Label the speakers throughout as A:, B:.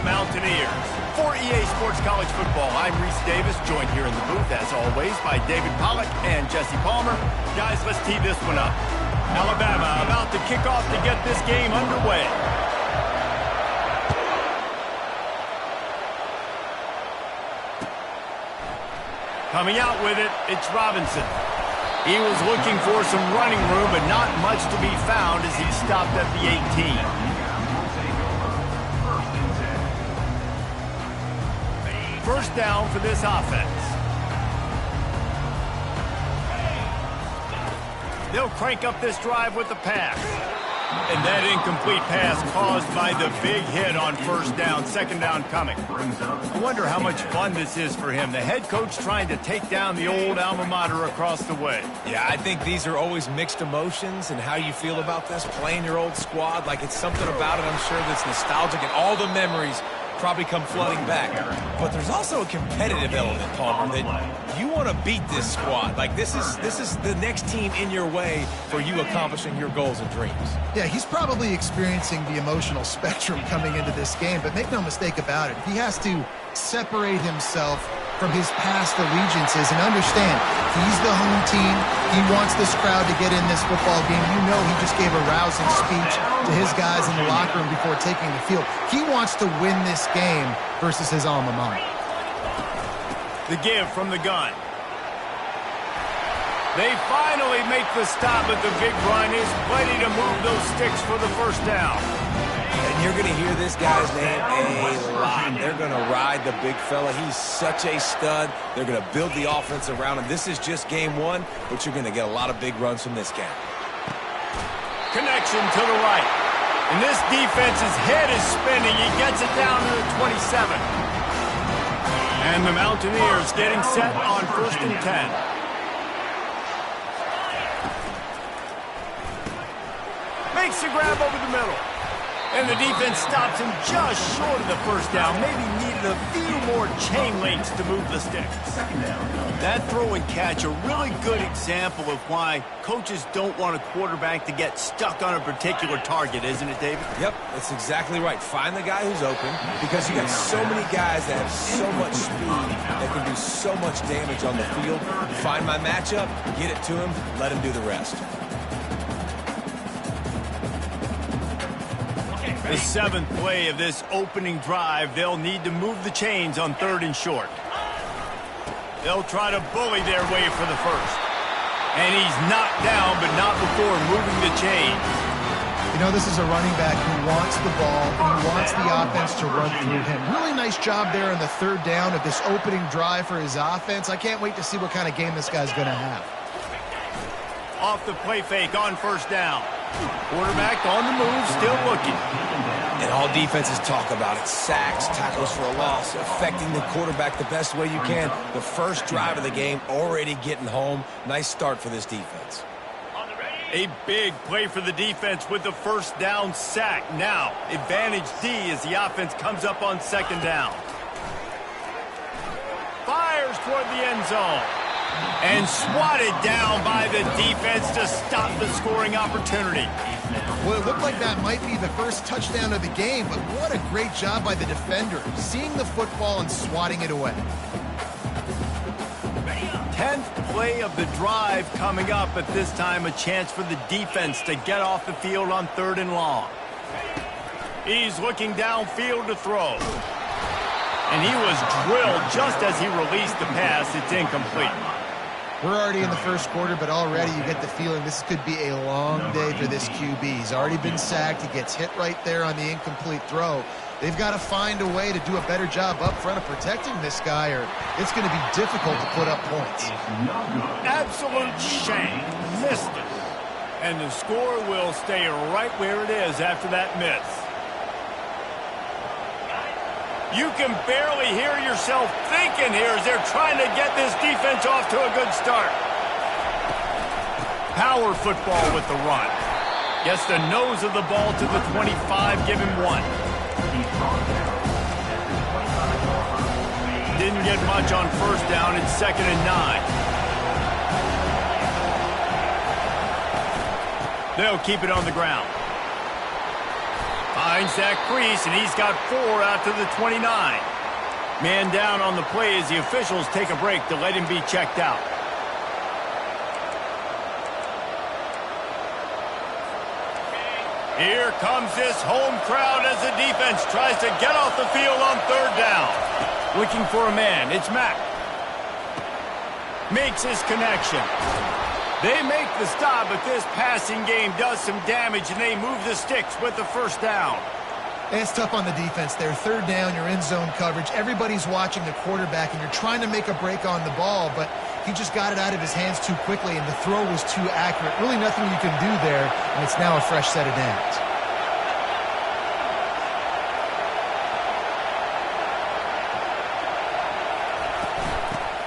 A: Mountaineers. For EA Sports College Football, I'm Reese Davis, joined here in the booth, as always, by David Pollack and Jesse Palmer. Guys, let's tee this one up. Alabama about to kick off to get this game underway. Coming out with it, it's Robinson. He was looking for some running room, but not much to be found as he stopped at the 18. First down for this offense. They'll crank up this drive with the pass. And that incomplete pass caused by the big hit on first down, second down coming. I wonder how much fun this is for him. The head coach trying to take down the old alma mater across the way.
B: Yeah, I think these are always mixed emotions and how you feel about this, playing your old squad. Like, it's something about it, I'm sure, that's nostalgic, and all the memories probably come flooding back. But there's also a competitive element, Palmer, that you want to beat this squad. Like, this is the next team in your way for you accomplishing your goals and dreams.
C: Yeah, he's probably experiencing the emotional spectrum coming into this game, but make no mistake about it, he has to separate himself from his past allegiances and understand he's the home team. He wants this crowd to get in this football game. You know, he just gave a rousing speech to his guys in the locker room before taking the field. He wants to win this game versus his alma mater.
A: The give from the gun. They finally make the stop, but the big run is plenty to move those sticks for the first down.
B: And you're going to hear this guy's name a lot. They're going to ride the big fella. He's such a stud. They're going to build the offense around him. This is just game one, but you're going to get a lot of big runs from this guy.
A: Connection to the right. And this defense's head is spinning. He gets it down to the 27. And the Mountaineers getting set on 1st and 10. Makes the grab over the middle. And the defense stops him just short of the first down. Maybe needed a few more chain links to move the sticks. That throw and catch, a really good example of why coaches don't want a quarterback to get stuck on a particular target, isn't it, David?
B: Yep, that's exactly right. Find the guy who's open, because you got so many guys that have so much speed that can do so much damage on the field. Find my matchup, get it to him, let him do the rest.
A: The 7th play of this opening drive, they'll need to move the chains on 3rd and short. They'll try to bully their way for the first. And he's knocked down, but not before moving the chains.
C: You know, this is a running back who wants the ball, and he wants the offense to run through him. Really nice job there on the 3rd down of this opening drive for his offense. I can't wait to see what kind of game this guy's going to have.
A: Off the play fake on 1st down. Quarterback on the move, still looking.
B: And all defenses talk about it. Sacks, tackles for a loss, affecting the quarterback the best way you can. The first drive of the game, already getting home. Nice start for this defense.
A: A big play for the defense with the first down sack. Now, advantage D as the offense comes up on 2nd down. Fires toward the end zone. And swatted down by the defense to stop the scoring opportunity.
C: Well, it looked like that might be the first touchdown of the game, but what a great job by the defender, seeing the football and swatting it away.
A: 10th play of the drive coming up, but this time a chance for the defense to get off the field on 3rd and long. He's looking downfield to throw. And he was drilled just as he released the pass. It's incomplete.
C: We're already in the first quarter, but already you get the feeling this could be a long day for this QB. He's already been sacked. He gets hit right there on the incomplete throw. They've got to find a way to do a better job up front of protecting this guy, or it's going to be difficult to put up points.
A: Absolute shame. Missed it. And the score will stay right where it is after that miss. You can barely hear yourself thinking here as they're trying to get this defense off to a good start. Power football with the run. Gets the nose of the ball to the 25, give him 1. Didn't get much on 1st down. It's 2nd and 9. They'll keep it on the ground. Finds that crease, and he's got 4 out to the 29. Man down on the play as the officials take a break to let him be checked out. Here comes this home crowd as the defense tries to get off the field on 3rd down. Looking for a man, it's Mack. Makes his connection. They make the stop, but this passing game does some damage, and they move the sticks with the 1st down.
C: And it's tough on the defense there. 3rd down, you're in zone coverage. Everybody's watching the quarterback, and you're trying to make a break on the ball, but he just got it out of his hands too quickly, and the throw was too accurate. Really nothing you can do there, and it's now a fresh set of downs.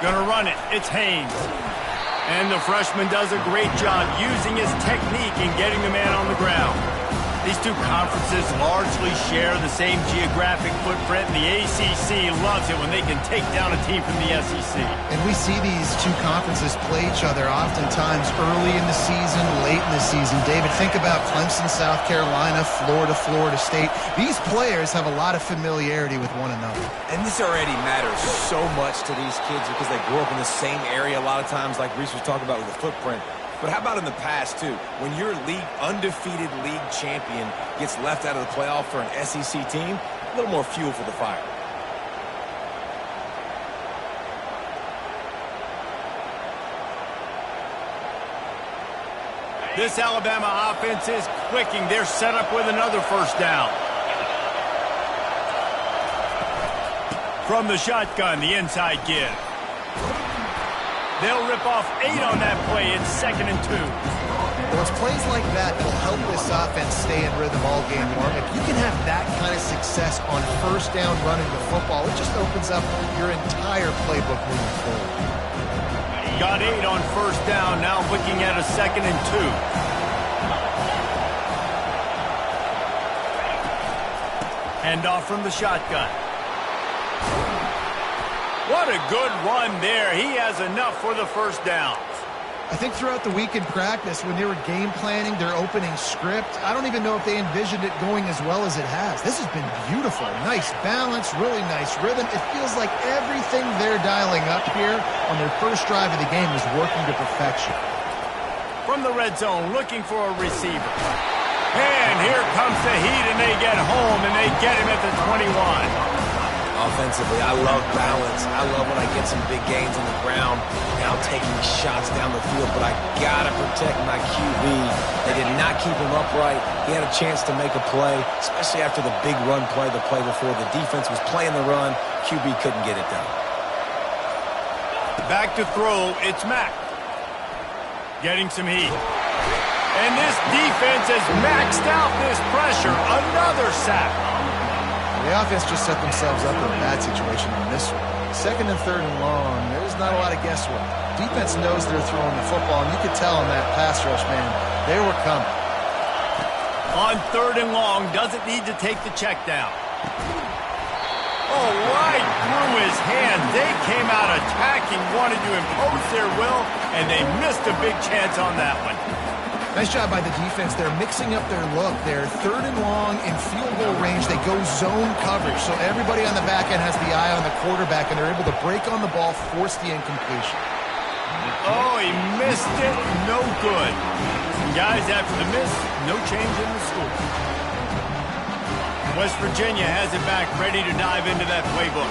A: Gonna run it. It's Haynes. And the freshman does a great job using his technique and getting the man on the ground. These two conferences largely share the same geographic footprint, and the ACC loves it when they can take down a team from the SEC.
C: And we see these two conferences play each other oftentimes early in the season, late in the season. David, think about Clemson, South Carolina, Florida, Florida State. These players have a lot of familiarity with one another.
B: And this already matters so much to these kids because they grew up in the same area a lot of times, like Reese was talking about with the footprint. But how about in the past, too? When your undefeated league champion gets left out of the playoff for an SEC team, a little more fuel for the fire.
A: This Alabama offense is clicking. They're set up with another 1st down. From the shotgun, the inside give. They'll rip off 8 on that play. It's 2nd and 2.
C: Well, it's plays like that that'll help this offense stay in rhythm all game long. If you can have that kind of success on 1st down running the football, it just opens up your entire playbook moving forward.
A: Got 8 on 1st down. Now looking at a 2nd and 2. Hand off from the shotgun. What a good run there. He has enough for the 1st down.
C: I think throughout the week in practice, when they were game planning their opening script, I don't even know if they envisioned it going as well as it has. This has been beautiful. Nice balance, really nice rhythm. It feels like everything they're dialing up here on their first drive of the game is working to perfection.
A: From the red zone, looking for a receiver. And here comes the heat, and they get home, and they get him at the 21.
B: Offensively, I love balance. I love when I get some big gains on the ground, now taking shots down the field, but I gotta protect my QB. They did not keep him upright. He had a chance to make a play, especially after the big run play the play before. The defense was playing the run. QB couldn't get it done.
A: Back to throw, it's Mack. Getting some heat. And this defense has maxed out this pressure. Another sack.
C: The offense just set themselves up in a bad situation on this one. 2nd and 3rd and long, there's not a lot of guesswork. Defense knows they're throwing the football, and you could tell on that pass rush, man, they were coming.
A: On 3rd and long, doesn't need to take the check down. Oh, right through his hand. They came out attacking, wanted to impose their will, and they missed a big chance on that one.
C: Nice job by the defense. They're mixing up their look. They're 3rd and long in field goal range. They go zone coverage, so everybody on the back end has the eye on the quarterback, and they're able to break on the ball, force the incompletion.
A: Oh, he missed it. No good. And guys, after the miss, no change in the score. West Virginia has it back, ready to dive into that playbook.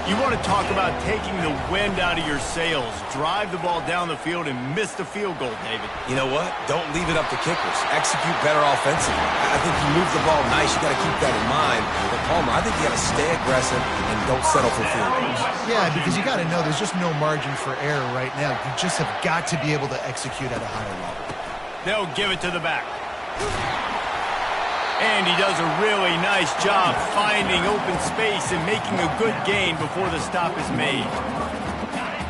A: You want to talk about taking the wind out of your sails. Drive the ball down the field and miss the field goal, David.
B: You know what? Don't leave it up to kickers. Execute better offensively. I think you move the ball nice. You got to keep that in mind. But Palmer, I think you got to stay aggressive and don't settle for field goals.
C: Yeah, because you got to know there's just no margin for error right now. You just have got to be able to execute at a higher level.
A: They'll give it to the back. And he does a really nice job finding open space and making a good gain before the stop is made.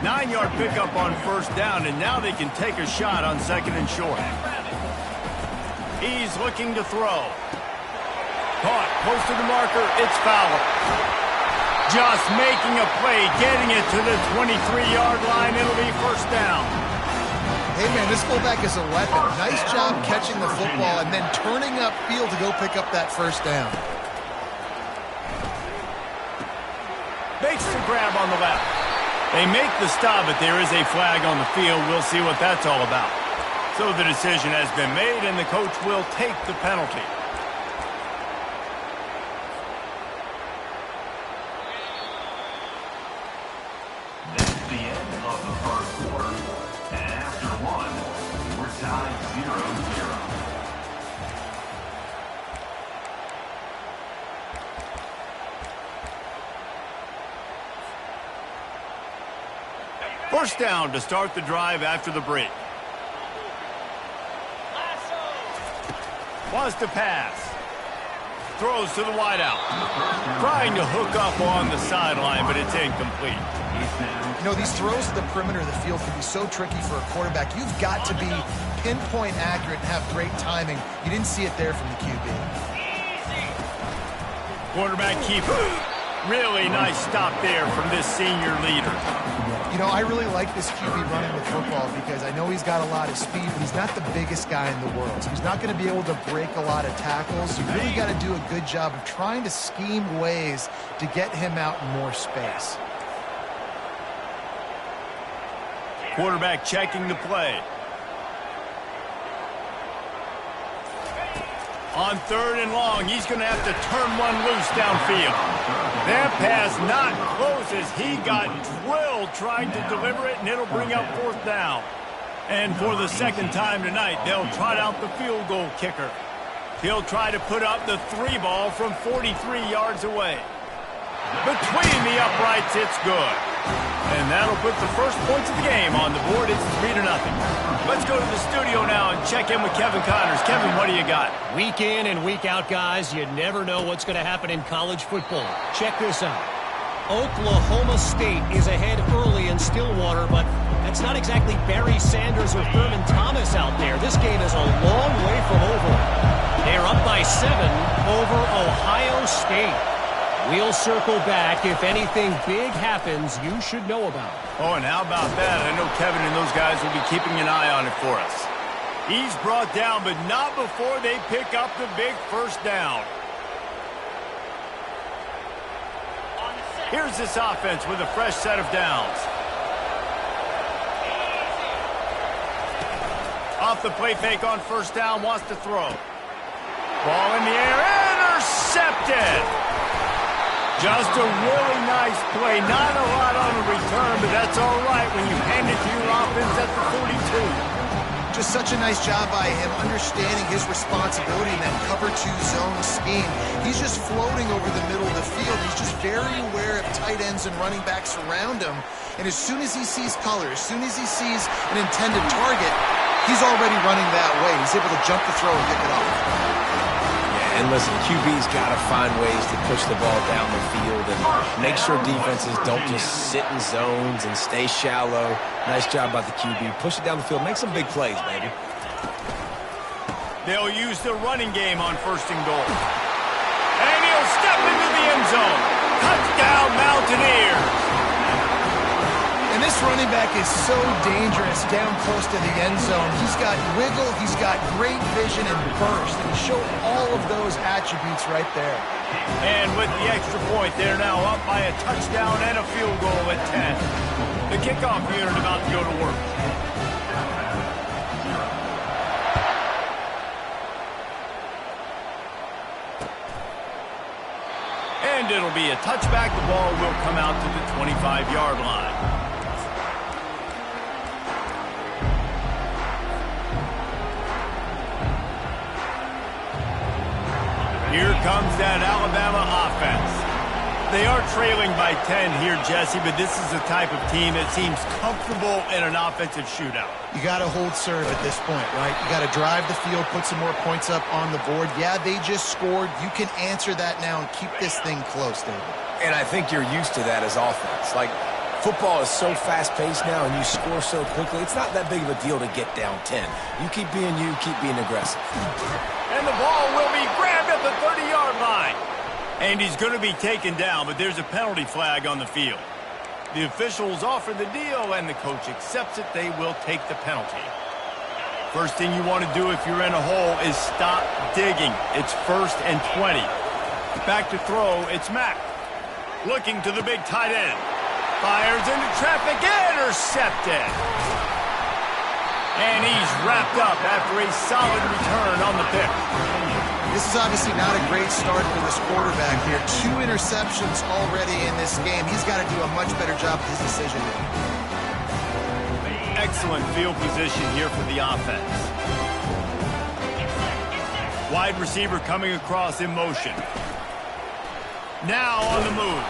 A: 9-yard pickup on 1st down, and now they can take a shot on 2nd and short. He's looking to throw. Caught close to the marker. It's Fowler. Just making a play, getting it to the 23-yard line. It'll be 1st down.
C: Hey, man, this fullback is a weapon. Nice job catching the football and then turning upfield to go pick up that first down.
A: Makes the grab on the left. They make the stop, but there is a flag on the field. We'll see what that's all about. So the decision has been made, and the coach will take the penalty.
D: That's the end of the first quarter. And after one, we're tied 0-0.
A: First down to start the drive after the break. Wants to pass. Throws to the wideout. Trying to hook up on the sideline, but it's incomplete.
C: You know, these throws to the perimeter of the field can be so tricky for a quarterback. You've got to be pinpoint accurate and have great timing. You didn't see it there from the QB.
A: Quarterback keeper. Really nice stop there from this senior leader.
C: You know, I really like this QB running the football because I know he's got a lot of speed, but he's not the biggest guy in the world. So he's not going to be able to break a lot of tackles. You really got to do a good job of trying to scheme ways to get him out in more space.
A: Quarterback checking the play. On third and long, he's going to have to turn one loose downfield. That pass not close as he got drilled trying to deliver it, and it'll bring up fourth down. And for the second time tonight, they'll trot out the field goal kicker. He'll try to put up the 3 ball from 43 yards away. Between the uprights, it's good. And that'll put the first points of the game on the board. It's 3-0. Let's go to the studio now and check in with Kevin Connors. Kevin, what do you got?
E: Week in and week out, guys, you never know what's going to happen in college football. Check this out. Oklahoma State is ahead early in Stillwater, but that's not exactly Barry Sanders or Thurman Thomas out there. This game is a long way from over. They're up by 7 over Ohio State. We'll circle back if anything big happens you should know about.
A: Oh, and how about that? I know Kevin and those guys will be keeping an eye on it for us. He's brought down, but not before they pick up the big first down. Here's this offense with a fresh set of downs. Off the play fake on first down, wants to throw. Ball in the air, intercepted. Just a really nice play. Not a lot on the return, but that's all right when you hand it to your offense at the 42.
C: Just such a nice job by him understanding his responsibility in that cover 2 zone scheme. He's just floating over the middle of the field. He's just very aware of tight ends and running backs around him. And as soon as he sees color, as soon as he sees an intended target, he's already running that way. He's able to jump the throw and pick it off.
B: And listen, QB's got to find ways to push the ball down the field and make sure defenses don't just sit in zones and stay shallow. Nice job by the QB. Push it down the field. Make some big plays, baby.
A: They'll use the running game on first and goal. And he'll step into the end zone. Touchdown, Mountaineers.
C: And this running back is so dangerous down close to the end zone. He's got wiggle, he's got great vision and burst. And he showed all of those attributes right there.
A: And with the extra point, they're now up by a touchdown and a field goal at 10. The kickoff unit about to go to work. And it'll be a touchback. The ball will come out to the 25-yard line. Here comes that Alabama offense. They are trailing by 10 here, Jesse, but this is the type of team that seems comfortable in an offensive shootout.
C: You got to hold serve at this point, right? You got to drive the field, put some more points up on the board. Yeah, they just scored. You can answer that now and keep this thing close, David.
B: And I think you're used to that as offense. Like, football is so fast-paced now and you score so quickly, it's not that big of a deal to get down 10. You keep being you, keep being aggressive.
A: And the ball will be grabbed at the 30-yard line. And he's going to be taken down, but there's a penalty flag on the field. The officials offer the deal, and the coach accepts it. They will take the penalty. First thing you want to do if you're in a hole is stop digging. It's 1st and 20. Back to throw, it's Mack. Looking to the big tight end. Fires into traffic, intercepted. And he's wrapped up after a solid return on the pick.
C: This is obviously not a great start for this quarterback here. 2 interceptions already in this game. He's got to do a much better job with his decision making.
A: Excellent field position here for the offense. Wide receiver coming across in motion. Now on the move.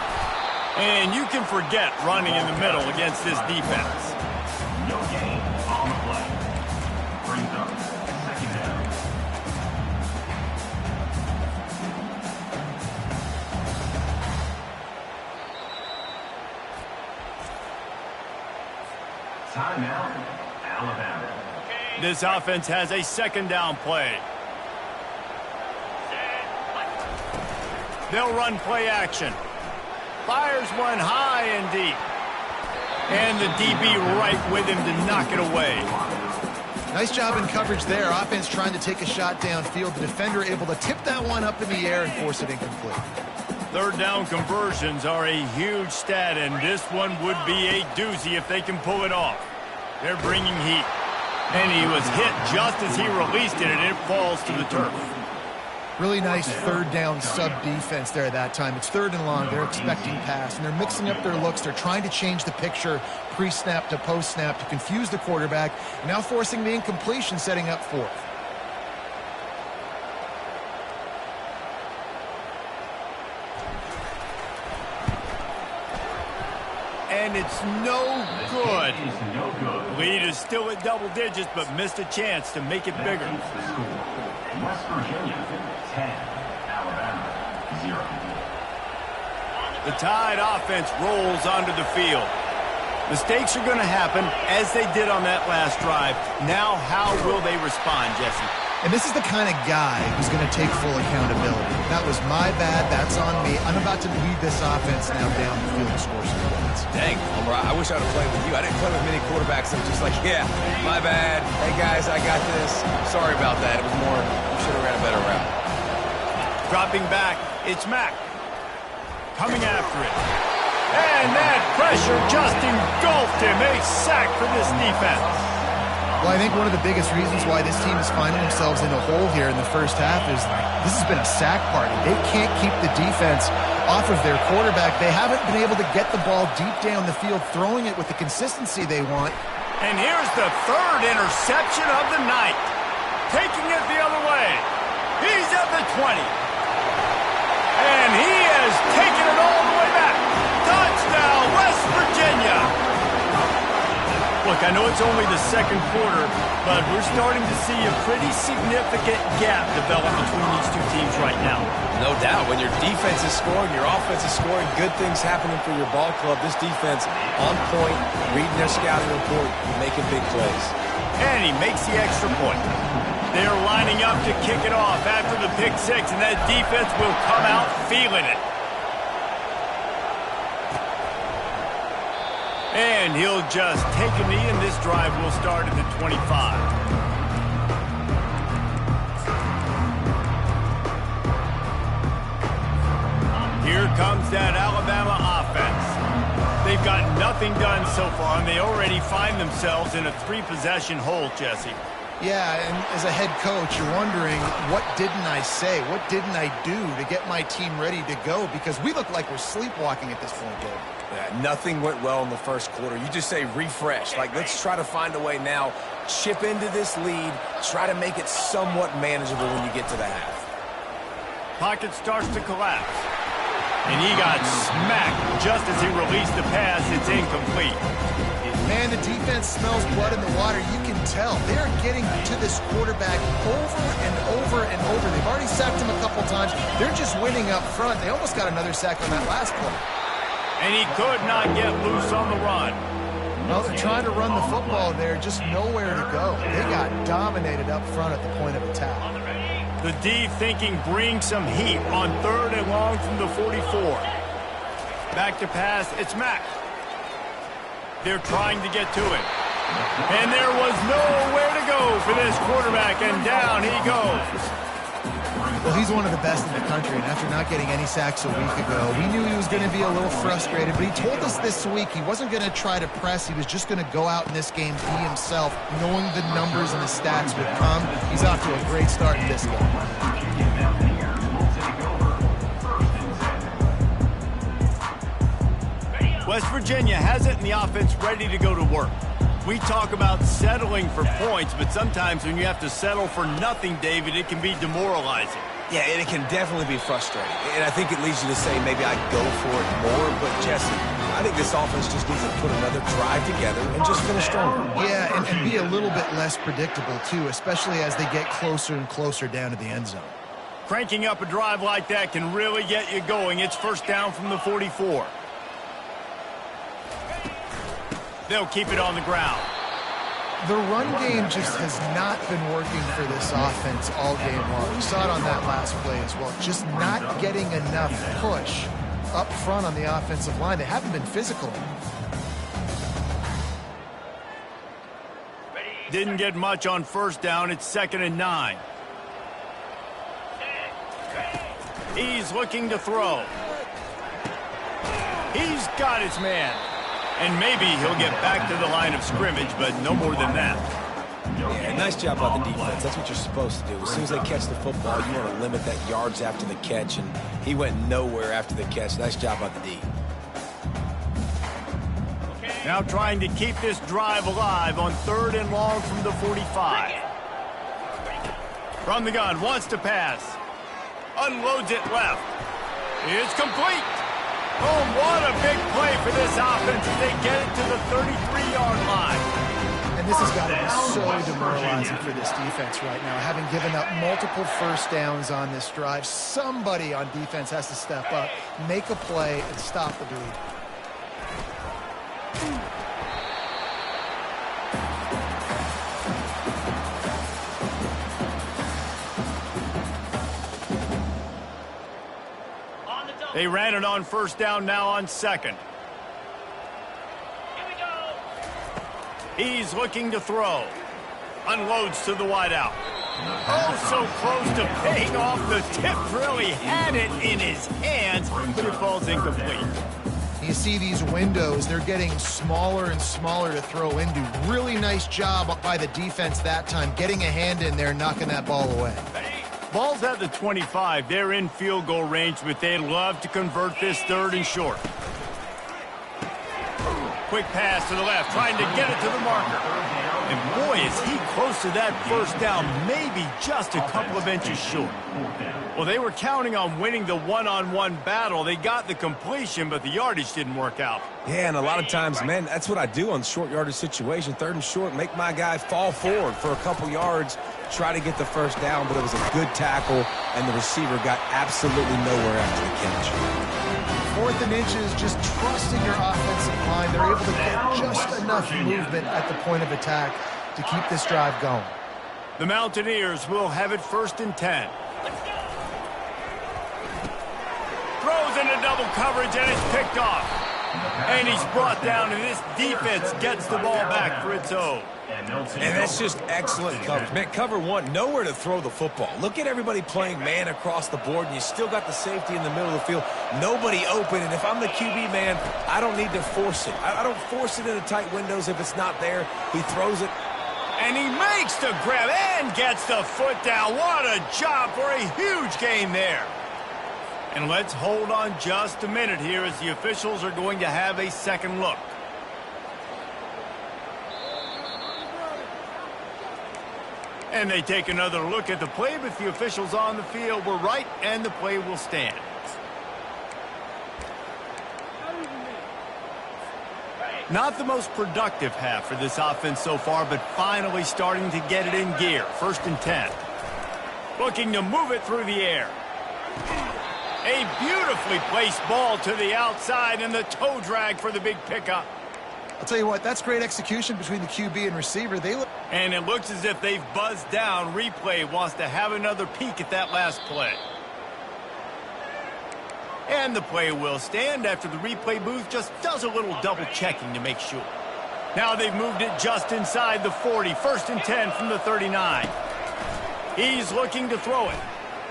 A: And you can forget running in the middle against this defense.
D: No gain on the play. Brings up 2nd down. Timeout, Alabama.
A: This offense has a 2nd down play. They'll run play action. Fires one high and deep. And the DB right with him to knock it away.
C: Nice job in coverage there. Offense trying to take a shot downfield. The defender able to tip that one up in the air and force it incomplete.
A: 3rd down conversions are a huge stat, and this one would be a doozy if they can pull it off. They're bringing heat. And he was hit just as he released it, and it falls to the turf.
C: Really nice 3rd down sub-defense there at that time. It's 3rd and long. They're expecting pass, and they're mixing up their looks. They're trying to change the picture pre-snap to post-snap to confuse the quarterback, now forcing the incompletion, setting up 4th.
A: And it's no good.
D: It's no good.
A: Lead is still at double digits, but missed a chance to make it bigger.
D: That keeps the score. West Virginia, 10. Alabama, 0.
A: The Tide offense rolls onto the field. Mistakes are going to happen, as they did on that last drive. Now, how will they respond, Jesse?
C: And this is the kind of guy who's going to take full accountability. That was my bad. That's on me. I'm about to lead this offense now down the field to score some points.
B: Dang, Homer, I wish I would have played with you. I didn't play with many quarterbacks that were just like, yeah, my bad. Hey, guys, I got this. Sorry about that. It was more, we should have ran a better route.
A: Dropping back, it's Mack. Coming after it. And that pressure just engulfed him. A sack for this defense.
C: Well, I think one of the biggest reasons why this team is finding themselves in a hole here in the first half is this has been a sack party. They can't keep the defense off of their quarterback. They haven't been able to get the ball deep down the field, throwing it with the consistency they want.
A: And here's the 3rd interception of the night. Taking it the other way. He's at the 20. And he has taken it all the way back. Touchdown, West Virginia. Look, I know it's only the 2nd quarter, but we're starting to see a pretty significant gap develop between these two teams right now.
B: No doubt. When your defense is scoring, your offense is scoring, good things happening for your ball club. This defense on point, reading their scouting report, making big plays.
A: And he makes the extra point. They're lining up to kick it off after the pick 6, and that defense will come out feeling it. And he'll just take a knee, and this drive will start at the 25. Here comes that Alabama offense. They've got nothing done so far, and they already find themselves in a 3-possession hole, Jesse.
C: Yeah, and as a head coach, you're wondering, what didn't I say? What didn't I do to get my team ready to go? Because we look like we're sleepwalking at this point, Gabe.
B: Yeah, nothing went well in the first quarter. You just say refresh. Like, let's try to find a way now, chip into this lead, try to make it somewhat manageable when you get to the half.
A: Pocket starts to collapse. And he got smacked just as he released the pass. It's incomplete.
C: Man, the defense smells blood in the water. You can tell. They're getting to this quarterback over and over and over. They've already sacked him a couple times. They're just winning up front. They almost got another sack on that last play.
A: And he could not get loose on the run.
C: Well, they're trying to run the football there, just nowhere to go. They got dominated up front at the point of attack.
A: The D thinking bring some heat on 3rd and long from the 44. Back to pass, it's Mack. They're trying to get to him. And there was nowhere to go for this quarterback, and down he goes.
C: Well, he's one of the best in the country, and after not getting any sacks a week ago, we knew he was going to be a little frustrated, but he told us this week he wasn't going to try to press. He was just going to go out in this game, be himself, knowing the numbers and the stats would come. He's off to a great start in this game.
A: West Virginia has it, and the offense ready to go to work. We talk about settling for points, but sometimes when you have to settle for nothing, David, it can be demoralizing.
B: Yeah, and it can definitely be frustrating. And I think it leads you to say maybe I'd go for it more. But, Jesse, I think this offense just needs to put another drive together and just finish stronger.
C: Yeah, and be a little bit less predictable, too, especially as they get closer and closer down to the end zone.
A: Cranking up a drive like that can really get you going. It's first down from the 44. They'll keep it on the ground.
C: The run game just has not been working for this offense all game long. We saw it on that last play as well. Just not getting enough push up front on the offensive line. They haven't been physical.
A: Didn't get much on first down. It's 2nd and 9. He's looking to throw. He's got his man. And maybe he'll get back to the line of scrimmage, but no more than that.
B: Yeah, nice job by the defense. That's what you're supposed to do. As soon as they catch the football, you want to limit that yards after the catch, and he went nowhere after the catch. Nice job by the D.
A: Now trying to keep this drive alive on 3rd and long from the 45. From the gun, wants to pass. Unloads it left. It's complete. Oh, what a big play for this offense as they get it to the 33-yard line.
C: And this has got to be so demoralizing for this defense right now. Having given up multiple first downs on this drive, somebody on defense has to step up, make a play, and stop the bleed.
A: They ran it on first down, now on 2nd. He's looking to throw. Unloads to the wideout. Oh, so close to paying off. The tip really had it in his hands, but it falls incomplete.
C: You see these windows, they're getting smaller and smaller to throw into. Really nice job by the defense that time, getting a hand in there, knocking that ball away.
A: Ball's at the 25. They're in field goal range, but they'd love to convert this 3rd and short. Quick pass to the left, trying to get it to the marker. And boy, is he close to that first down, maybe just a couple of inches short. Well, they were counting on winning the one-on-one battle. They got the completion, but the yardage didn't work out.
B: Yeah, and a lot of times, man, that's what I do on short yardage situation. 3rd and short, make my guy fall forward for a couple yards, try to get the first down, but it was a good tackle, and the receiver got absolutely nowhere after the catch.
C: 4th and inches, just trusting your offensive line. They're able to get just enough movement at the point of attack to keep this drive going.
A: The Mountaineers will have it 1st and 10. Throws into double coverage, and it's picked off. And he's brought down, and this defense gets the ball back for its own.
B: And that's just excellent coverage. Man, cover one, nowhere to throw the football. Look at everybody playing man across the board, and you still got the safety in the middle of the field. Nobody open, and if I'm the QB, man, I don't need to force it. I don't force it into tight windows if it's not there. He throws it.
A: And he makes the grab and gets the foot down. What a job for a huge gain there. And let's hold on just a minute here as the officials are going to have a second look. And they take another look at the play, but the officials on the field were right, and the play will stand. Not the most productive half for this offense so far, but finally starting to get it in gear. 1st and 10. Looking to move it through the air. A beautifully placed ball to the outside, and the toe drag for the big pickup.
C: I'll tell you what, that's great execution between the QB and receiver.
A: And it looks as if they've buzzed down. Replay wants to have another peek at that last play. And the play will stand after the replay booth just does a little double checking to make sure. Now they've moved it just inside the 40. 1st and 10 from the 39. He's looking to throw it.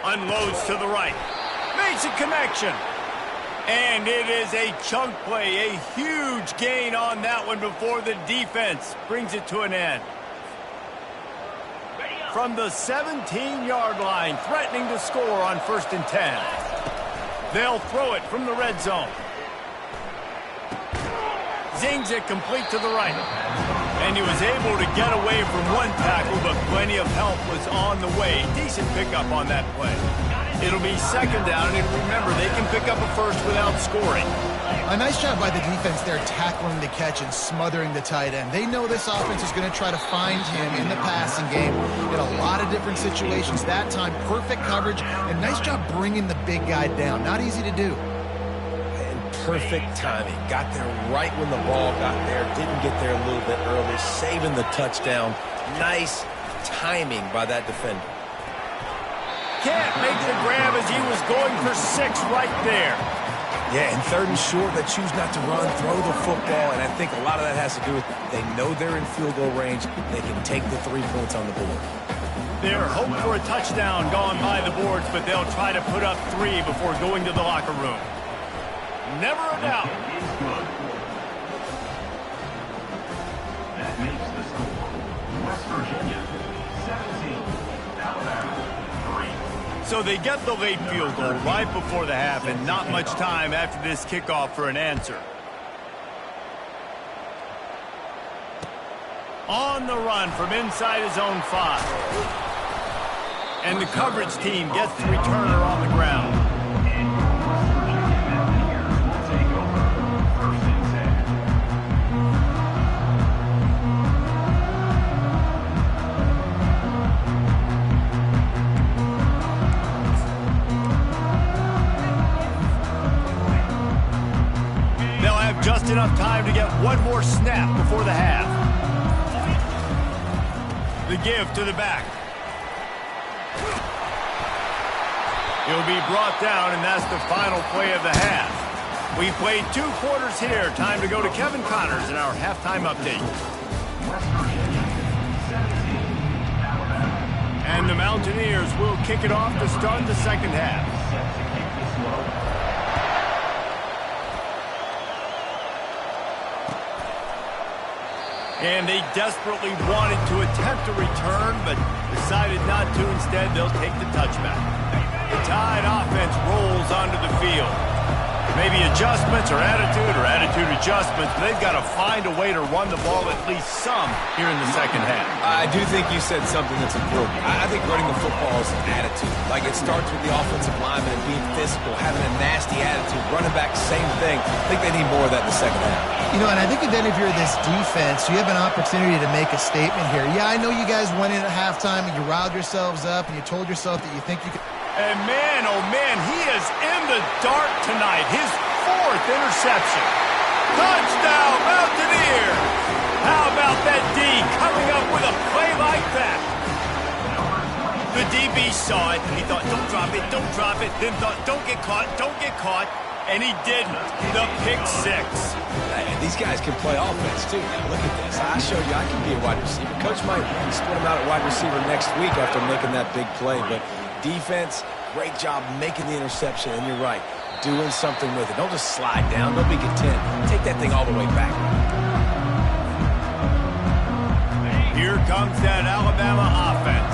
A: Unloads to the right. Makes a connection. And it is a chunk play. A huge gain on that one before the defense brings it to an end. From the 17-yard line, threatening to score on 1st and 10. They'll throw it from the red zone. Zings it complete to the right. And he was able to get away from one tackle, but plenty of help was on the way. Decent pickup on that play. It'll be 2nd down, and remember, they can pick up a first without scoring.
C: A nice job by the defense there tackling the catch and smothering the tight end. They know this offense is going to try to find him in the passing game in a lot of different situations. That time, perfect coverage, and nice job bringing the big guy down. Not easy to do.
B: Perfect timing. Got there right when the ball got there. Didn't get there a little bit early. Saving the touchdown. Nice timing by that defender.
A: Can't make the grab as he was going for 6 right there.
B: Yeah, and 3rd and short, they choose not to run, throw the football, and I think a lot of that has to do with they know they're in field goal range. They can take the 3 points on the board.
A: Their hope for a touchdown gone by the boards, but they'll try to put up 3 before going to the locker room. Never a doubt.
D: That makes the score West Virginia 17, Alabama 3.
A: So they get the late field goal right before the half, and not much time after this kickoff for an answer. On the run from inside his own 5. And the coverage team gets the returner on the ground. Just enough time to get one more snap before the half. The give to the back. He'll be brought down, and that's the final play of the half. We played 2 quarters here. Time to go to Kevin Connors in our halftime update. And the Mountaineers will kick it off to start the 2nd half. And they desperately wanted to attempt a return, but decided not to. Instead, they'll take the touchback. The Tide offense rolls onto the field. Maybe adjustments or attitude adjustments, but they've got to find a way to run the ball at least some here in the 2nd half.
B: I do think you said something that's important. I think running the football is an attitude. Like, it starts with the offensive lineman and being physical, having a nasty attitude. Running back, same thing. I think they need more of that in the 2nd half.
C: You know, and I think then if you're this defense, you have an opportunity to make a statement here. Yeah, I know you guys went in at halftime and you riled yourselves up and you told yourself that you think you could.
A: And man, oh man, he is in the dark tonight. His 4th interception. Touchdown, Mountaineers! How about that D coming up with a play like that? The DB saw it, and he thought, don't drop it, then thought, don't get caught, and he didn't. The pick 6.
B: Hey, these guys can play offense, too. Now, look at this. I showed you I can be a wide receiver. Coach might split him out at wide receiver next week after making that big play, but defense, great job making the interception, and you're right, doing something with it. Don't just slide down. Don't be content. Take that thing all the way back.
A: Here comes that Alabama offense.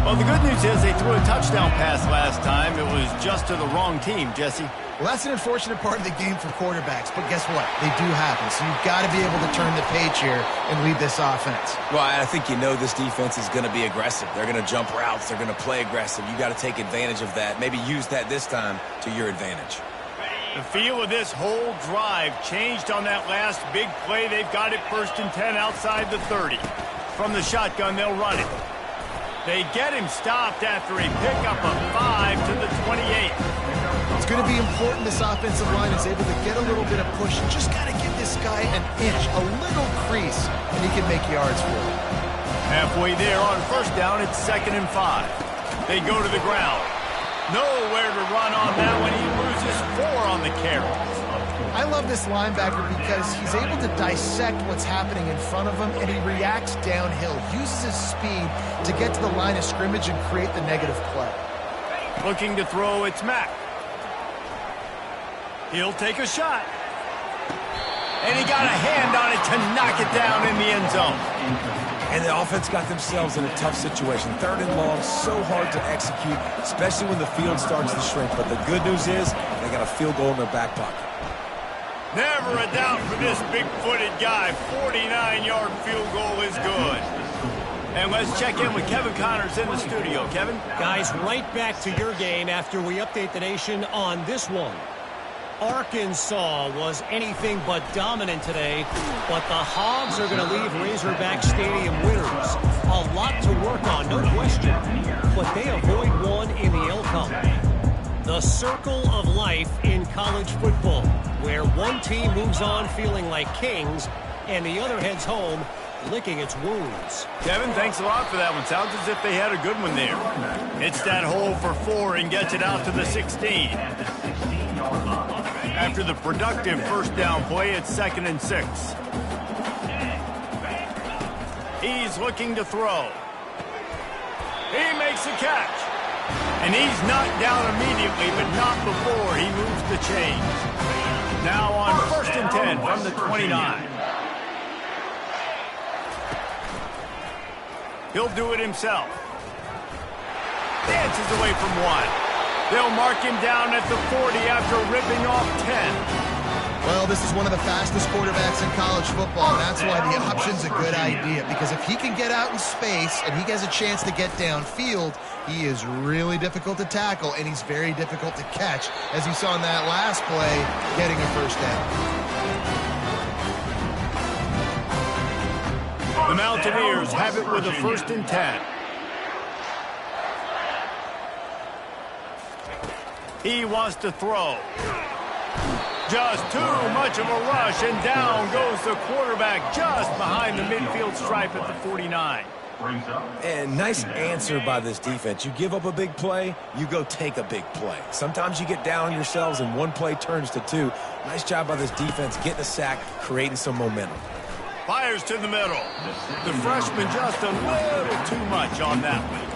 A: Well, the good news is they threw a touchdown pass last time. It was just to the wrong team, Jesse.
C: Well, that's an unfortunate part of the game for quarterbacks, but guess what? They do happen, so you've got to be able to turn the page here and lead this offense.
B: Well, I think you know this defense is going to be aggressive. They're going to jump routes. They're going to play aggressive. You got to take advantage of that. Maybe use that this time to your advantage.
A: The feel of this whole drive changed on that last big play. They've got it 1st and 10 outside the 30. From the shotgun, they'll run it. They get him stopped after a pickup of 5 to the 28.
C: It's going to be important this offensive line is able to get a little bit of push. You just got to give this guy an inch, a little crease, and he can make yards for it.
A: Halfway there on 1st down, it's 2nd and 5. They go to the ground. Nowhere to run on that one. He loses 4 on the carry.
C: I love this linebacker because he's able to dissect what's happening in front of him, and he reacts downhill, uses his speed to get to the line of scrimmage and create the negative play.
A: Looking to throw, it's Mack. He'll take a shot. And he got a hand on it to knock it down in the end zone.
B: And the offense got themselves in a tough situation. 3rd and long, so hard to execute, especially when the field starts to shrink. But the good news is they got a field goal in their back pocket.
A: Never a doubt for this big-footed guy. 49-yard field goal is good. And let's check in with Kevin Connors in the studio. Kevin?
E: Guys, right back to your game after we update the nation on this one. Arkansas was anything but dominant today, but the Hogs are going to leave Razorback Stadium winners. A lot to work on, no question, but they avoid one in the L column. The circle of life in college football, where one team moves on feeling like kings and the other heads home licking its wounds.
A: Kevin, thanks a lot for that one. Sounds as if they had a good one there. Hits that hole for 4 and gets it out to the 16. After the productive first down play, it's 2nd and 6. He's looking to throw. He makes a catch. And he's knocked down immediately, but not before he moves the chains. Now on 1st and 10 from the 29. He'll do it himself. Dances away from 1. They'll mark him down at the 40 after ripping off 10.
C: Well, this is one of the fastest quarterbacks in college football, and that's why the option's a good idea, because if he can get out in space and he has a chance to get downfield, he is really difficult to tackle, and he's very difficult to catch, as you saw in that last play, getting a first down.
A: The Mountaineers have it with a 1st and 10. He wants to throw. Just too much of a rush, and down goes the quarterback just behind the midfield stripe at the 49.
B: And nice answer by this defense. You give up a big play, you go take a big play. Sometimes you get down on yourselves and one play turns to 2. Nice job by this defense getting a sack, creating some momentum.
A: Fires to the middle. The freshman just a little too much on that one.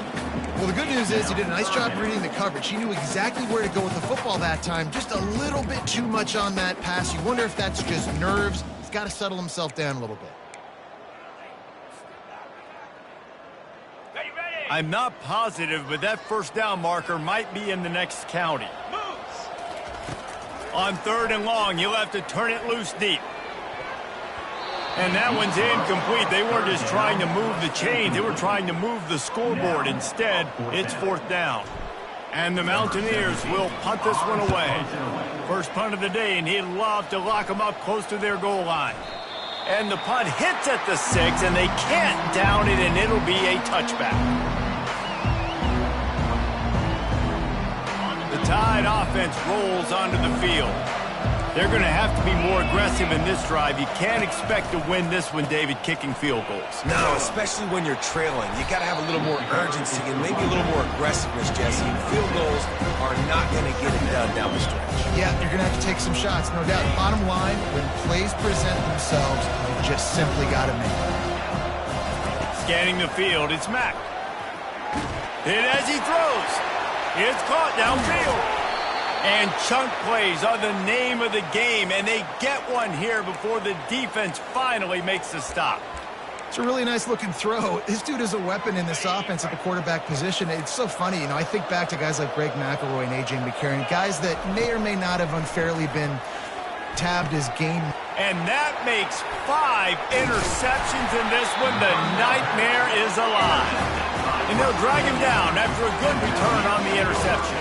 C: Well, the good news is he did a nice job reading the coverage. He knew exactly where to go with the football that time. Just a little bit too much on that pass. You wonder if that's just nerves. He's got to settle himself down a little bit.
A: I'm not positive, but that first down marker might be in the next county. On 3rd and long, you'll have to turn it loose deep. And that one's incomplete. They weren't just trying to move the chains. They were trying to move the scoreboard. Instead, it's 4th down. And the Mountaineers will punt this one away. First punt of the day, and he'd love to lock them up close to their goal line. And the punt hits at the 6, and they can't down it, and it'll be a touchback. The Tide offense rolls onto the field. They're going to have to be more aggressive in this drive. You can't expect to win this one, David, kicking field goals.
B: No, especially when you're trailing. You got to have a little more urgency and maybe a little more aggressiveness, Jesse. Field goals are not going to get it done down the stretch.
C: Yeah, you're going to have to take some shots, no doubt. Bottom line, when plays present themselves, you just simply got to make them.
A: Scanning the field, it's Mack. Hit as he throws. It's caught downfield. And chunk plays are the name of the game, and they get one here before the defense finally makes the stop.
C: It's a really nice-looking throw. This dude is a weapon in this offense at the quarterback position. It's so funny, I think back to guys like Greg McElroy and A.J. McCarron, guys that may or may not have unfairly been tabbed as game.
A: And that makes 5 interceptions in this one. The nightmare is alive. And they'll drag him down after a good return on the interception.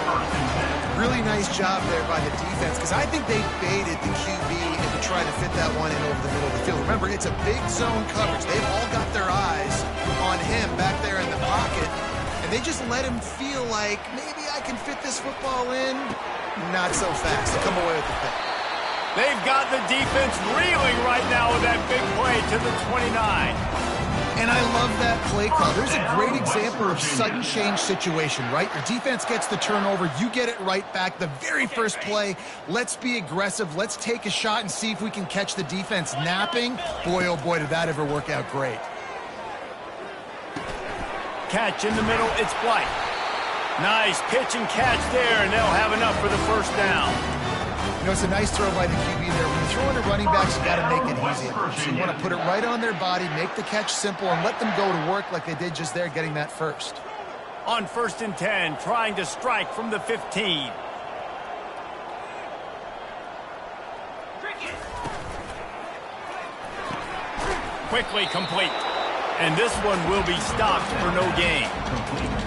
C: Really nice job there by the defense, because I think they baited the QB into trying to fit that one in over the middle of the field. Remember, it's a big zone coverage. They've all got their eyes on him back there in the pocket, and they just let him feel like, maybe I can fit this football in. Not so fast to come away with the pick.
A: They've got the defense reeling right now with that big play to the 29.
C: And I love that play call. There's a great example of sudden change situation, right? Your defense gets the turnover. You get it right back. The very first play, let's be aggressive. Let's take a shot and see if we can catch the defense napping. Boy, oh boy, did that ever work out great.
A: Catch in the middle, it's Blight. Nice pitch and catch there, and they'll have enough for the first down.
C: You know, it's a nice throw by the QB there. When you throw into running backs, you got to make it easy. So you want to put it right on their body, make the catch simple, and let them go to work like they did just there, getting that first.
A: On 1st and 10, trying to strike from the 15. Quickly complete. And this one will be stopped for no gain.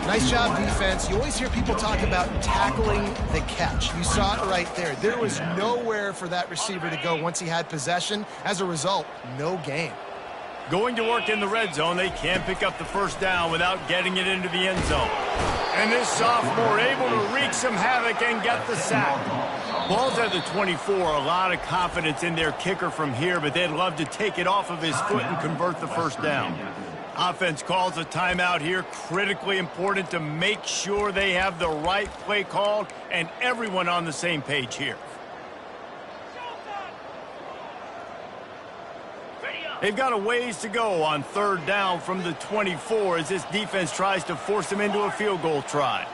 C: Nice job, defense. You always hear people talk about tackling the catch. You saw it right there. There was nowhere for that receiver to go once he had possession. As a result, no gain.
A: Going to work in the red zone, they can pick up the first down without getting it into the end zone. And this sophomore able to wreak some havoc and get the sack. Ball's at the 24, a lot of confidence in their kicker from here, but they'd love to take it off of his foot and convert the first down. Offense calls a timeout here, critically important to make sure they have the right play called and everyone on the same page here. They've got a ways to go on 3rd down from the 24 as this defense tries to force them into a field goal try.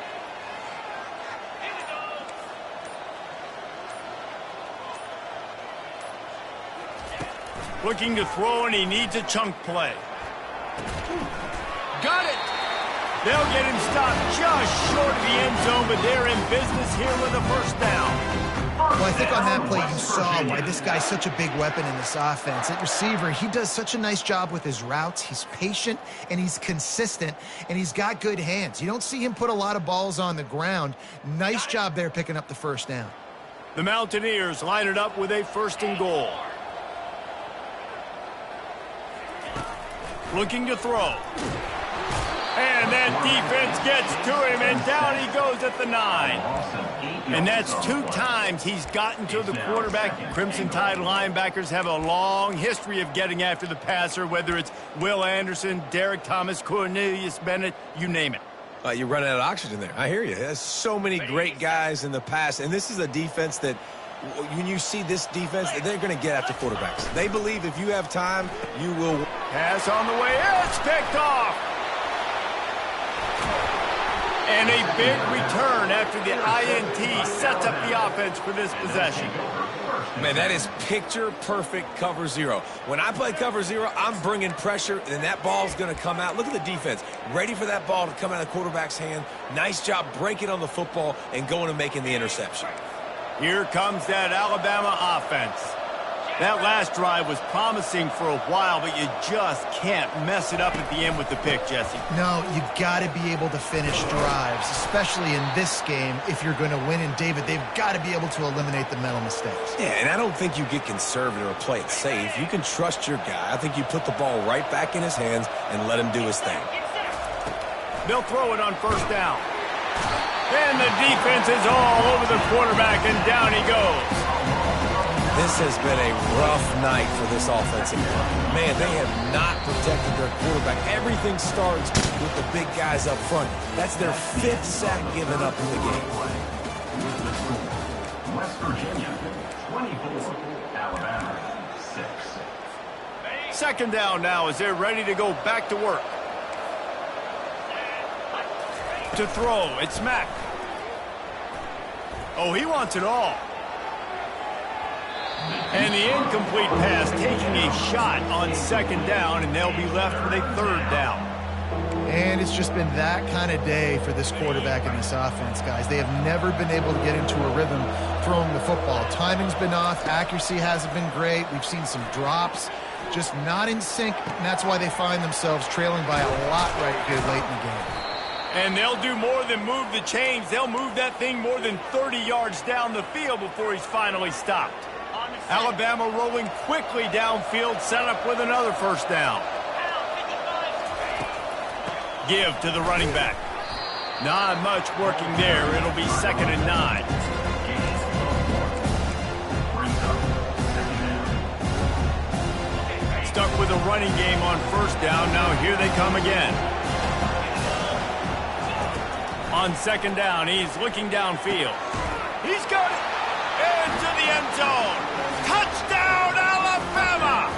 A: Looking to throw, and he needs a chunk play. Got it! They'll get him stopped just short of the end zone, but they're in business here with a first down.
C: Well, I think on that play you saw why this guy's such a big weapon in this offense. At receiver, he does such a nice job with his routes. He's patient, and he's consistent, and he's got good hands. You don't see him put a lot of balls on the ground. Nice job there picking up the first down.
A: The Mountaineers line it up with a 1st and goal. Looking to throw. And that defense gets to him, and down he goes at the 9. And that's 2 times he's gotten to the quarterback. Crimson Tide linebackers have a long history of getting after the passer, whether it's Will Anderson, Derek Thomas, Cornelius Bennett, you name it.
B: You're running out of oxygen there. I hear you. There's so many great guys in the past, and this is a defense that when you see this defense, they're going to get after quarterbacks. They believe if you have time, you will.
A: Pass on the way. It's picked off. And a big return after the INT sets up the offense for this possession.
B: Man, that is picture-perfect cover 0. When I play cover 0, I'm bringing pressure, and that ball's going to come out. Look at the defense. Ready for that ball to come out of the quarterback's hand. Nice job breaking on the football and going and making the interception.
A: Here comes that Alabama offense. That last drive was promising for a while, but you just can't mess it up at the end with the pick, Jesse.
C: No, you got to be able to finish drives, especially in this game if you're going to win. And, David, they've got to be able to eliminate the mental mistakes.
B: Yeah, and I don't think you get conservative or play it safe. You can trust your guy. I think you put the ball right back in his hands and let him do his thing.
A: They'll throw it on 1st down. And the defense is all over the quarterback, and down he goes.
B: This has been a rough night for this offensive line. Man, they have not protected their quarterback. Everything starts with the big guys up front. That's their 5th sack given up in the game.
D: West Virginia, 24, Alabama, 6.
A: 2nd down now as they're ready to go back to work. To throw, it's Mack. Oh, he wants it all. And the incomplete pass taking a shot on 2nd down, and they'll be left with a 3rd down.
C: And it's just been that kind of day for this quarterback in this offense, guys. They have never been able to get into a rhythm throwing the football. Timing's been off. Accuracy hasn't been great. We've seen some drops, just not in sync, and that's why they find themselves trailing by a lot right here late in the game.
A: And they'll do more than move the chains. They'll move that thing more than 30 yards down the field before he's finally stopped. Alabama rolling quickly downfield, set up with another 1st down. Give to the running back. Not much working there. It'll be 2nd and 9. Stuck with with a running game on first down. Now here they come again. On second down, he's looking downfield. He's got it into the end zone. Touchdown, Alabama!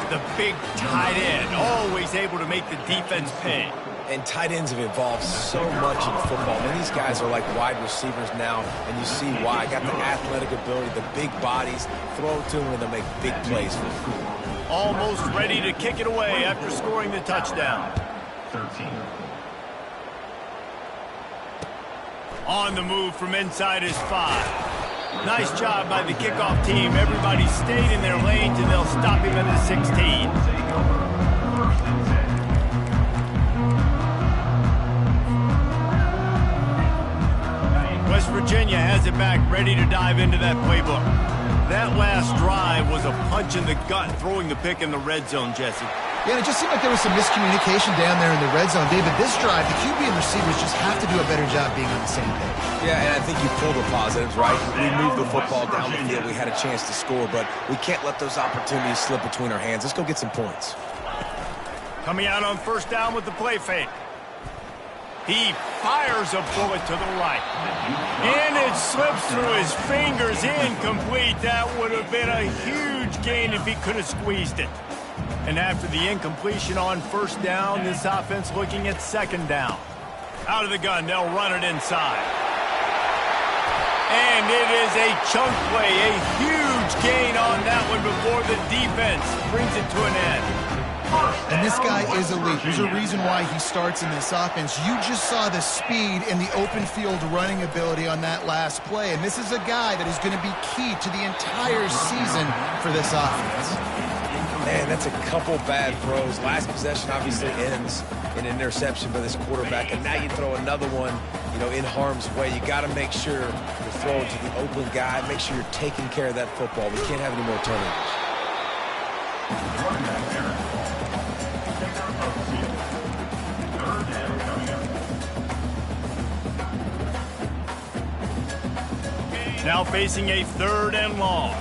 A: The big tight end, always able to make the defense pay.
B: And tight ends have evolved so much in football. And these guys are like wide receivers now, and you see why. Got the athletic ability, the big bodies, throw to them, and they'll make big plays for them.
A: Almost ready to kick it away after scoring the touchdown.
D: 13.
A: On the move from inside his 5. Nice job by the kickoff team. Everybody stayed in their lanes, and they'll stop him at the 16. West Virginia has it back, ready to dive into that playbook. That last drive was a punch in the gut, throwing the pick in the red zone, Jesse.
C: Yeah, and it just seemed like there was some miscommunication down there in the red zone. David, this drive, the QB and receivers just have to do a better job being on the same page.
B: Yeah, and I think you pulled the positives, right? We moved the football down the field. We had a chance to score, but we can't let those opportunities slip between our hands. Let's go get some points.
A: Coming out on first down with the play fake. He fires a bullet to the right. And it slips through his fingers, incomplete. That would have been a huge gain if he could have squeezed it. And after the incompletion on first down, this offense looking at second down. Out of the gun, they'll run it inside. And it is a chunk play, a huge gain on that one before the defense brings it to an end.
C: And this guy is elite. There's a reason why he starts in this offense. You just saw the speed and the open field running ability on that last play. And this is a guy that is going to be key to the entire season for this offense.
B: Man, that's a couple bad throws. Last possession obviously ends in an interception by this quarterback. And now you throw another one, in harm's way. You got to make sure you're throwing to the open guy. Make sure you're taking care of that football. We can't have any more turnovers.
A: Now facing a third and long.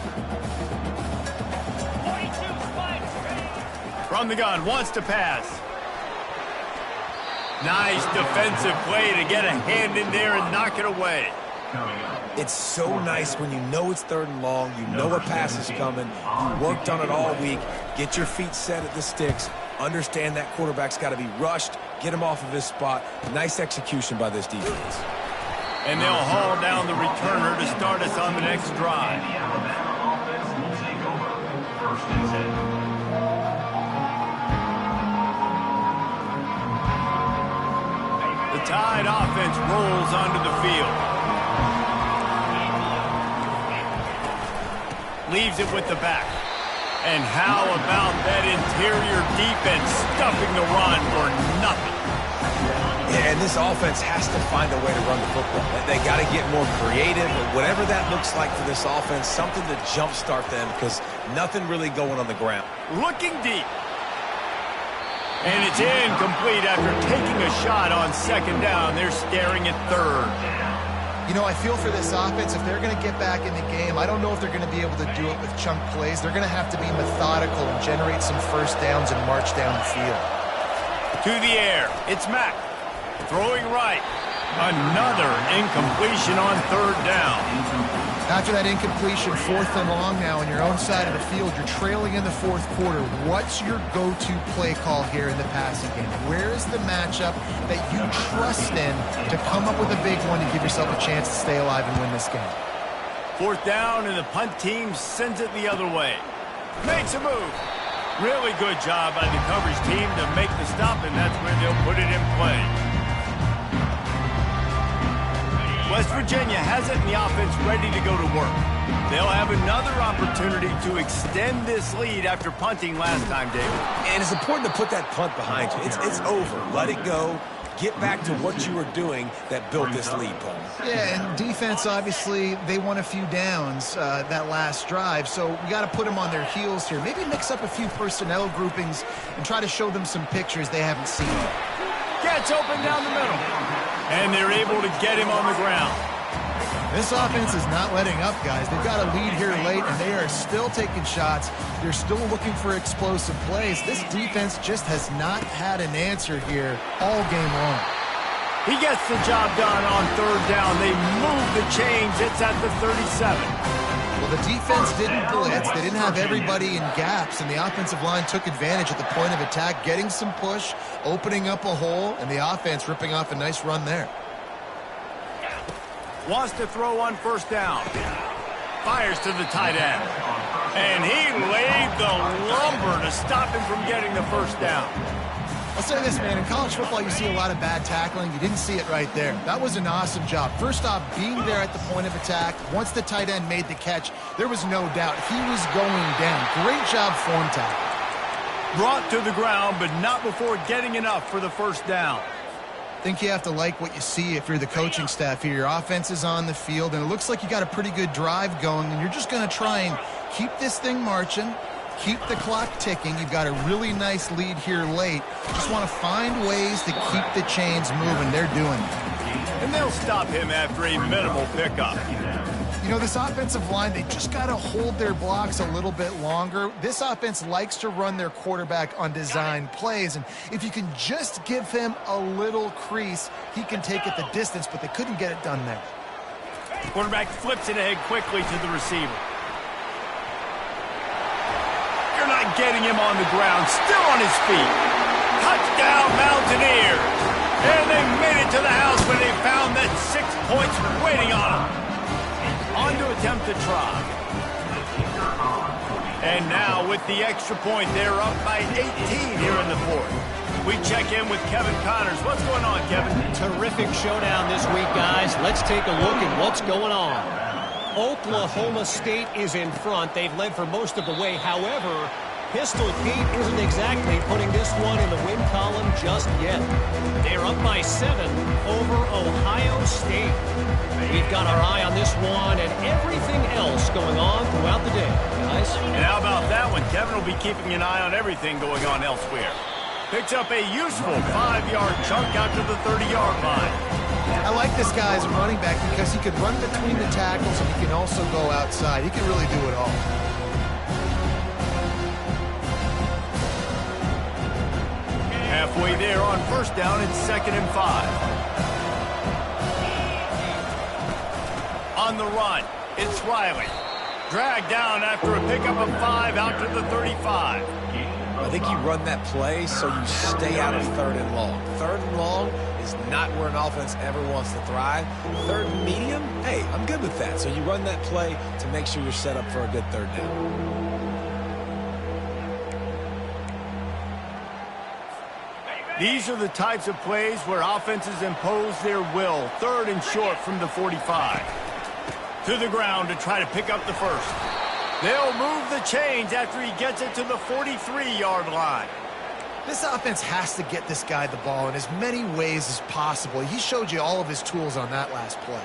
A: From the gun, wants to pass. Nice defensive play to get a hand in there and knock it away.
B: It's so nice when you know it's third and long, you know a pass is coming, you worked on it all week, get your feet set at the sticks, understand that quarterback's got to be rushed, get him off of his spot. Nice execution by this defense.
A: And they'll haul down the returner to start us on the next drive.
D: The Alabama offense will take over. First and 10.
A: The Tide offense rolls onto the field. Leaves it with the back. And how about that interior defense stuffing the run for nothing?
B: Yeah, and this offense has to find a way to run the football. They got to get more creative, or whatever that looks like for this offense, something to jumpstart them, because nothing really going on the ground.
A: Looking deep. And it's incomplete after taking a shot on second down. They're staring at third.
C: I feel for this offense, if they're going to get back in the game, I don't know if they're going to be able to do it with chunk plays. They're going to have to be methodical and generate some first downs and march down the field.
A: To the air, it's Mack. Throwing right. Another incompletion on third down.
C: After that incompletion, fourth and long now on your own side of the field, you're trailing in the fourth quarter. What's your go-to play call here in the passing game? Where is the matchup that you trust in to come up with a big one to give yourself a chance to stay alive and win this game?
A: Fourth down, and the punt team sends it the other way. Makes a move. Really good job by the coverage team to make the stop, and that's where they'll put it in play. West Virginia has it, and the offense ready to go to work. They'll have another opportunity to extend this lead after punting last time, David.
B: And it's important to put that punt behind you. It's over. Let it go. Get back to what you were doing that built this lead, Paul.
C: Yeah, and defense, obviously, they won a few downs that last drive, so we got to put them on their heels here. Maybe mix up a few personnel groupings and try to show them some pictures they haven't seen.
A: Gets open down the middle. And they're able to get him on the ground.
C: This offense is not letting up, guys. They've got a lead here late, and they are still taking shots. They're still looking for explosive plays. This defense just has not had an answer here all game long.
A: He gets the job done on third down. They move the chains. It's at the 37.
C: Well, the defense didn't blitz. They didn't have everybody in gaps, and the offensive line took advantage at the point of attack, getting some push, opening up a hole, and the offense ripping off a nice run there.
A: Wants to throw on first down. Fires to the tight end. And he laid the lumber to stop him from getting the first down.
C: I'll say this, man. In college football, you see a lot of bad tackling. You didn't see it right there. That was an awesome job. First off, being there at the point of attack. Once the tight end made the catch, there was no doubt he was going down. Great job form tackle.
A: Brought to the ground, but not before getting enough for the first down.
C: I think you have to like what you see if you're the coaching staff here. Your offense is on the field, and it looks like you got a pretty good drive going, and you're just going to try and keep this thing marching, keep the clock ticking. You've got a really nice lead here late. Just want to find ways to keep the chains moving. They're doing it.
A: And they'll stop him after a minimal pickup.
C: You know, this offensive line, they just got to hold their blocks a little bit longer. This offense likes to run their quarterback on design plays, and if you can just give him a little crease, he can take it the distance, but they couldn't get it done there.
A: Quarterback flips it ahead quickly to the receiver. You're not getting him on the ground, still on his feet. Touchdown, Mountaineers! And they made it to the house when they found that 6 points waiting on them. On to attempt to try. And now with the extra point, they're up by 18 here in the fourth. We check in with Kevin Connors. What's going on, Kevin?
E: Terrific showdown this week, guys. Let's take a look at what's going on. Oklahoma State is in front. They've led for most of the way. However, Pistol Pete isn't exactly putting this one in the win column just yet. They're up by 7 over Ohio State. We've got our eye on this one and everything else going on throughout the day, guys.
A: And how about that one? Kevin will be keeping an eye on everything going on elsewhere. Picks up a useful 5-yard chunk out to the 30-yard line.
C: I like this guy as a running back because he can run between the tackles and he can also go outside. He can really do it all.
A: Halfway there on first down, it's 2nd and 5. On the run, it's Riley. Dragged down after a pickup of 5 out to the 35.
B: I think you run that play so you stay out of 3rd and long. 3rd and long is not where an offense ever wants to thrive. 3rd and medium, hey, I'm good with that. So you run that play to make sure you're set up for a good 3rd down.
A: These are the types of plays where offenses impose their will. 3rd and short from the 45. To the ground to try to pick up the first. They'll move the chains after he gets it to the 43-yard line.
C: This offense has to get this guy the ball in as many ways as possible. He showed you all of his tools on that last play.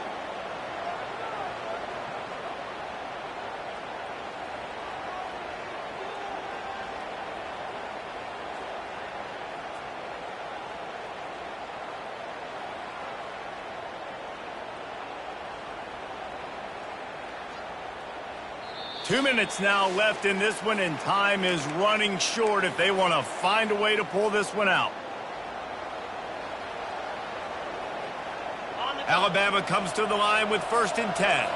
A: Two minutes now left in this one, and time is running short if they want to find a way to pull this one out. Alabama comes to the line with 1st and 10.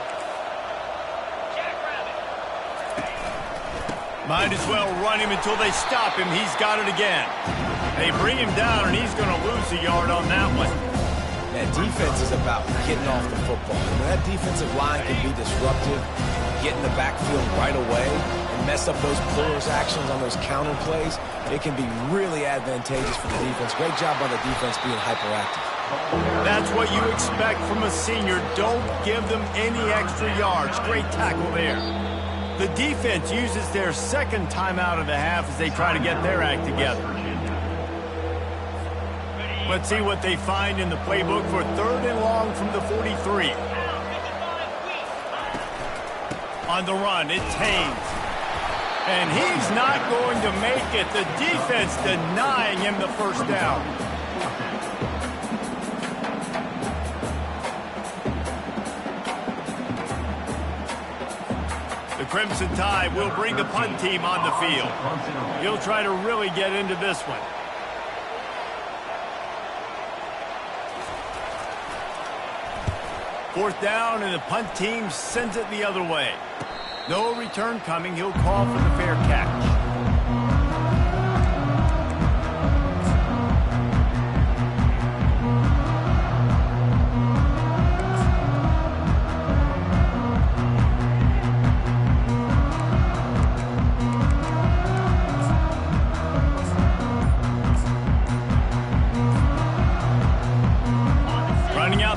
A: Might as well run him until they stop him. He's got it again. They bring him down, and he's going to lose a yard on that one.
B: That defense is about getting off the football. And that defensive line can be disruptive, get in the backfield right away, and mess up those puller's actions on those counter plays. It can be really advantageous for the defense. Great job by the defense being hyperactive.
A: That's what you expect from a senior. Don't give them any extra yards. Great tackle there. The defense uses their 2nd timeout of the half as they try to get their act together. Let's see what they find in the playbook for 3rd and long from the 43. On the run, it's Haynes. And he's not going to make it. The defense denying him the first down. Crimson Tide will bring the punt team on the field. He'll try to really get into this one. Fourth down, and the punt team sends it the other way. No return coming. He'll call for the fair catch.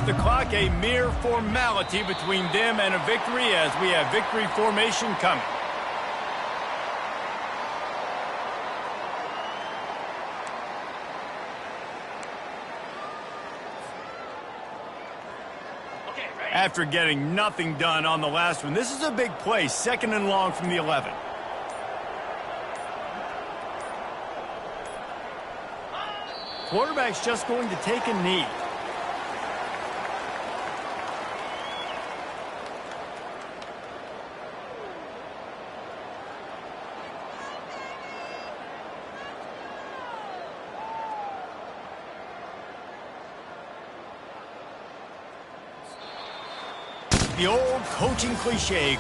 A: The clock, a mere formality between them and a victory as we have victory formation coming. After getting nothing done on the last one, this is a big play, 2nd and long from the 11. Quarterback's just going to take a knee. The old coaching cliche